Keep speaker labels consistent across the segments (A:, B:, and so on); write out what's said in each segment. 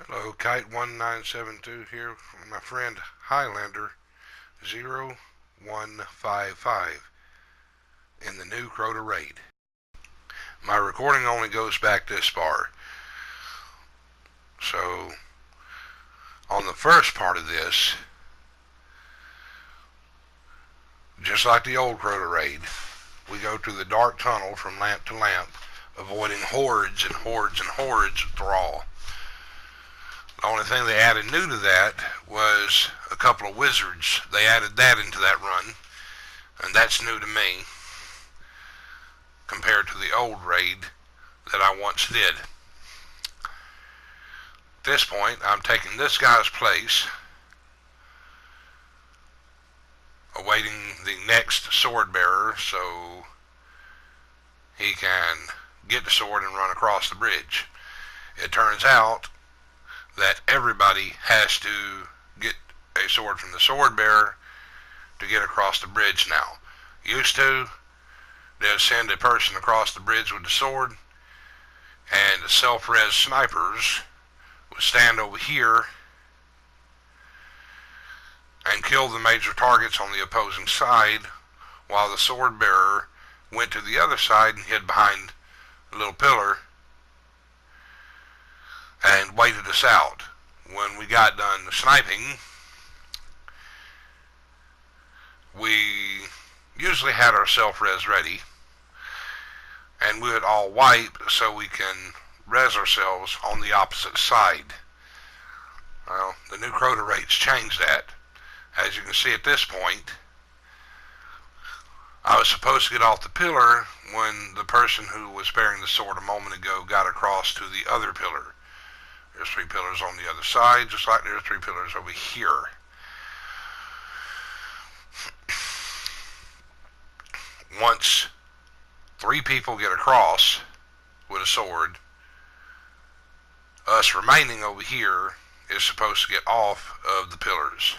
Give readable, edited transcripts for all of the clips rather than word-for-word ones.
A: Hello, Kite1972 here with my friend Highlander 0155 in the new crota raid. My recording only goes back this far. So, on the first part of this, just like the old crota raid, we go through the dark tunnel from lamp to lamp, avoiding hordes and hordes and hordes of thrall. The only thing they added new to that was a couple of wizards. They added that into that run, and that's new to me compared to the old raid that I once did. At this point, I'm taking this guy's place, awaiting the next sword bearer so he can get the sword and run across the bridge. It turns out that everybody has to get a sword from the sword bearer to get across the bridge now. Used to, they'd send a person across the bridge with the sword, and the self-res snipers would stand over here and kill the major targets on the opposing side, while the sword bearer went to the other side and hid behind a little pillar and waited us out. When we got done sniping, we usually had our self-res ready, and we would all wipe so we can res ourselves on the opposite side. Well, the new crota rates changed that. As you can see at this point, I was supposed to get off the pillar when the person who was bearing the sword a moment ago got across to the other pillar. There's 3 pillars on the other side, just like there's 3 pillars over here. Once 3 people get across with a sword, us remaining over here is supposed to get off of the pillars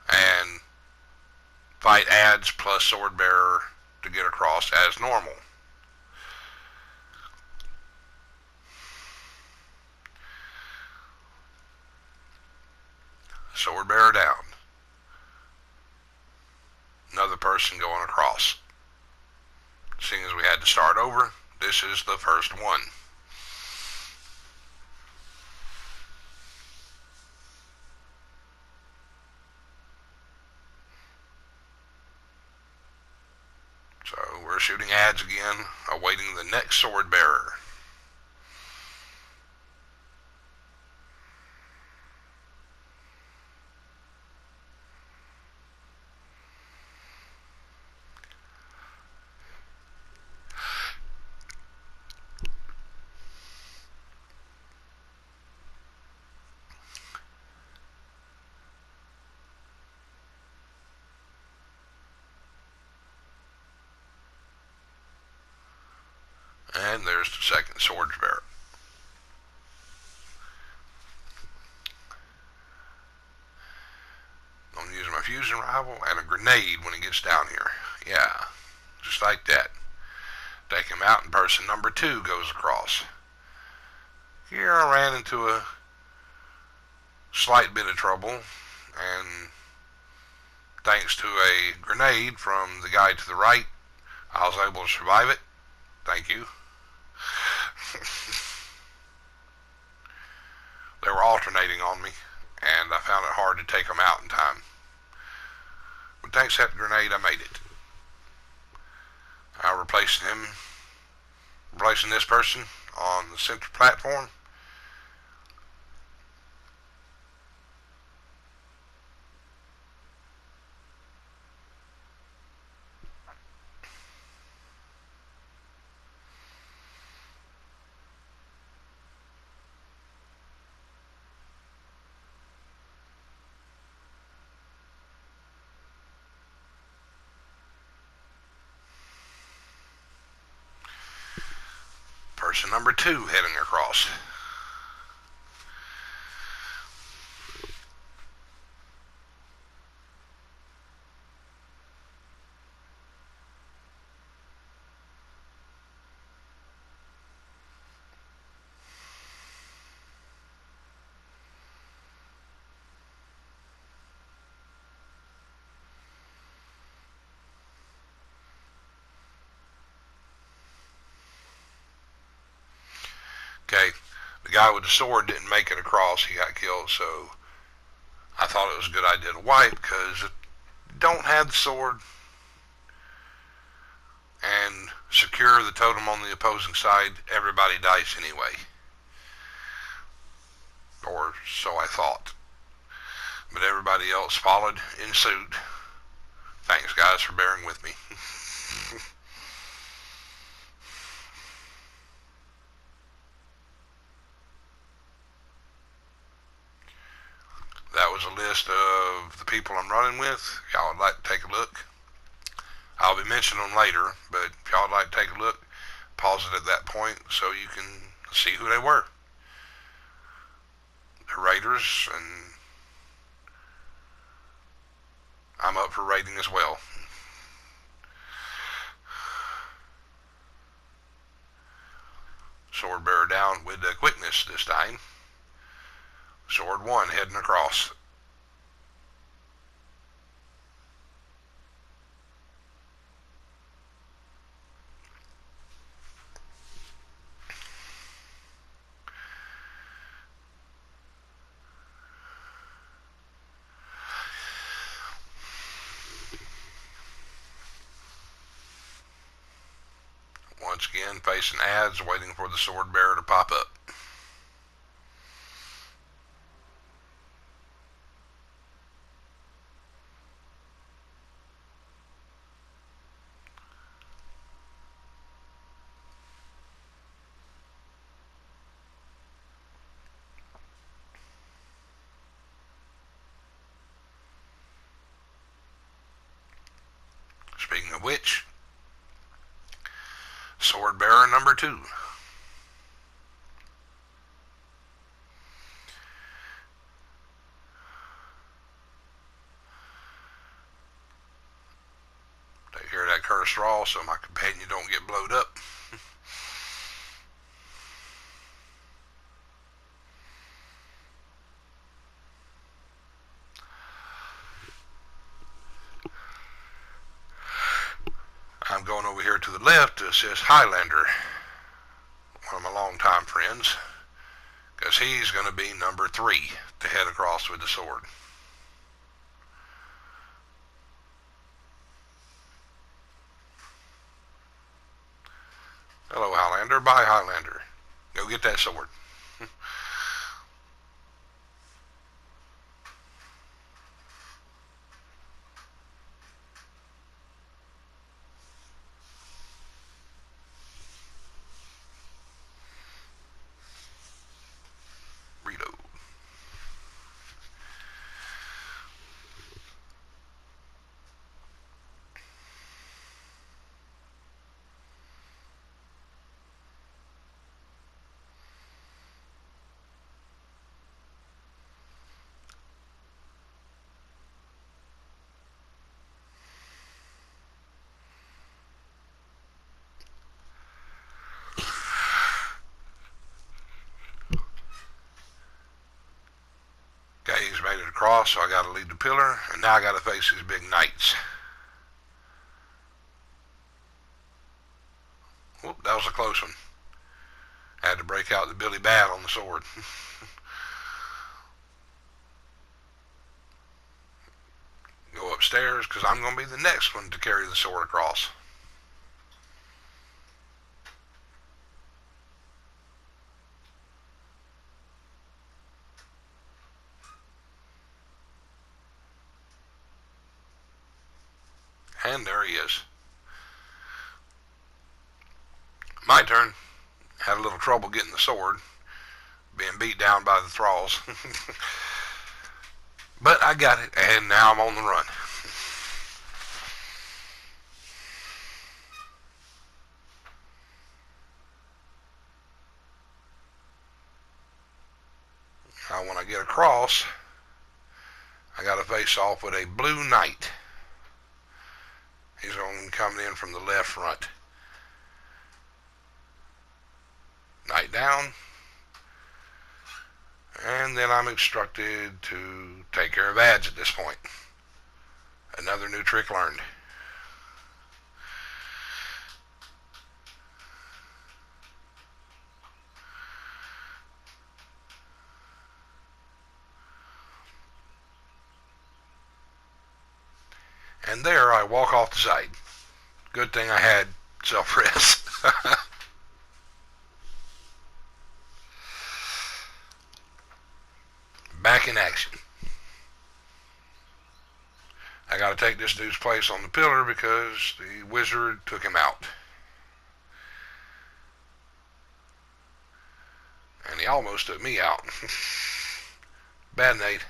A: and fight adds plus sword bearer to get across as normal. Sword bearer down. Another person going across. Seeing as we had to start over, this is the first one. So we're shooting adds again, awaiting the next sword bearer. And there's the second sword bearer. I'm going to use my fusion rifle and a grenade when he gets down here. Yeah, just like that. Take him out, and person number 2 goes across. Here I ran into a slight bit of trouble, and thanks to a grenade from the guy to the right, I was able to survive it. Thank you. They were alternating on me, and I found it hard to take them out in time. But thanks to that grenade, I made it. I replaced him, replacing this person on the center platform. Person number 2 heading across. Okay, the guy with the sword didn't make it across. He got killed, so I thought it was a good idea to wipe, because if you don't have the sword and secure the totem on the opposing side, everybody dies anyway. Or so I thought. But everybody else followed in suit. Thanks, guys, for bearing with me. That was a list of the people I'm running with. If y'all would like to take a look, I'll be mentioning them later, but if y'all would like to take a look, pause it at that point so you can see who they were. They're raiders, and I'm up for raiding as well. Sword bearer down with the quickness this time. Sword 1 heading across. Once again, facing ads, waiting for the sword bearer to pop up. Speaking of which, sword bearer number 2. Take care of that cursed straw so my companion don't get blowed up. I'm going over here to the left to assist Highlander, one of my longtime friends, because he's going to be number 3 to head across with the sword. Hello, Highlander. Bye, Highlander. Go get that sword. Reload. Okay, he's made it across, so I got to lead the pillar, and now I got to face these big knights. Whoop, that was a close one. I had to break out the Billy Bat on the sword. Go upstairs, because I'm going to be the next one to carry the sword across. And there he is. My turn. Had a little trouble getting the sword, being beat down by the thralls. But I got it, and now I'm on the run. Now when I get across, I got to face off with a blue knight. He's going to come in from the left front. Knight down. And then I'm instructed to take care of ads at this point. Another new trick learned. And there I walk off the site. Good thing I had self-res. Back in action. I gotta take this dude's place on the pillar because the wizard took him out. And he almost took me out. Bad Nate.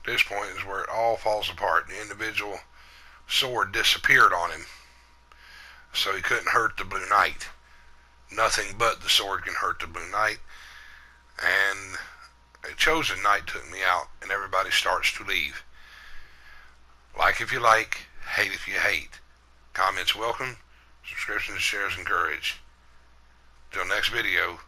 A: This point is where it all falls apart. The individual sword disappeared on him, so he couldn't hurt the Blue Knight. Nothing but the sword can hurt the Blue Knight, and a chosen knight took me out, and everybody starts to leave. Like if you like, hate if you hate. Comments welcome, subscriptions, shares encouraged. Till next video.